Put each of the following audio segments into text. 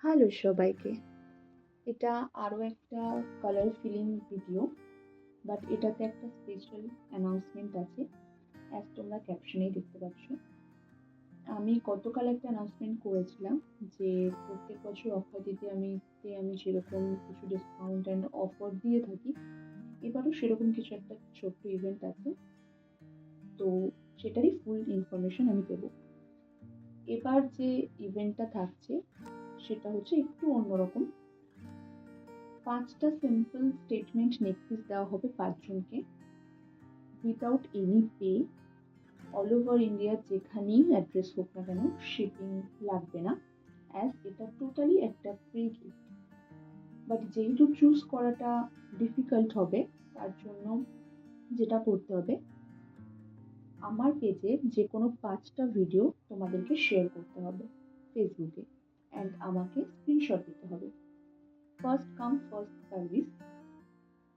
Hello সবাইকে। এটা আরও একটা কালার ফিলিং ভিডিও, বাট এটাতে একটা স্পেশাল অ্যানাউন্সমেন্ট আছে, অ্যাজ তোমরা ক্যাপশনেই দেখতে পাচ্ছ। আমি গতকাল একটা অ্যানাউন্সমেন্ট করেছিলাম যে প্রত্যেক বছর অক্ষয় তৃতীয়াতে আমি যেরকম কিছু ডিসকাউন্ট অ্যান্ড অফার দিয়ে থাকি, এবারও সেরকম কিছু একটা ছোট্ট ইভেন্ট আছে। তো সেটারই ফুল ইনফরমেশন আমি দেবো। এবার যে ইভেন্টটা থাকছে সেটা হচ্ছে একটু অন্যরকম। 5টা সিম্পল স্টেটমেন্ট নেকপিস দেওয়া হবে 5 জনকে, without any pay. All over India যেখানেই অ্যাড্রেস হোক না কেন, শিপিং লাগবে না, অ্যাজ এটা টোটালি একটা ফ্রি গিফট। বাট যেহেতু চুজ করাটা ডিফিকাল্ট হবে, তার জন্য যেটা করতে হবে, আমার পেজে যে কোনো 5টা ভিডিও তোমাদেরকে শেয়ার করতে হবে ফেসবুকে, অ্যান্ড আমাকে স্ক্রিনশট দিতে হবে। First come first service.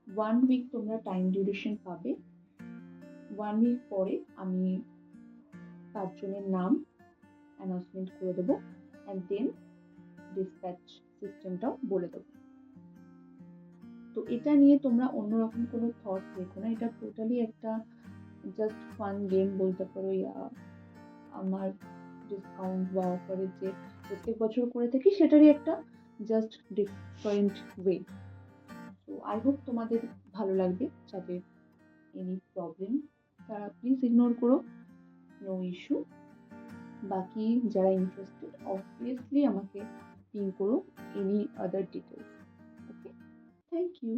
1 week তোমরা টাইম ডিউরেশন পাবে। 1 উইক পরে আমি 5 জনের নাম অ্যানাউন্সমেন্ট করে দেবো, অ্যান্ড দেন ডিসপ্যাচ সিস্টেমটাও বলে দেবো। তো এটা নিয়ে তোমরা অন্যরকম কোনো থট রেখো না, এটা টোটালি একটা জাস্ট ফান গেম বলতে পারো, আমার ডিসকাউন্ট বা অফারের যে প্রত্যেক বছর করে থাকি সেটারই একটা জাস্ট ডিফারেন্ট ওয়ে। তো আই হোপ তোমাদের ভালো লাগবে। যাদের এনি প্রবলেম তারা প্লিজ ইগনোর করো, নো ইস্যু। বাকি যারা ইন্টারেস্টেড অবভিয়াসলি আমাকে পিং করো any other details. Okay, thank you.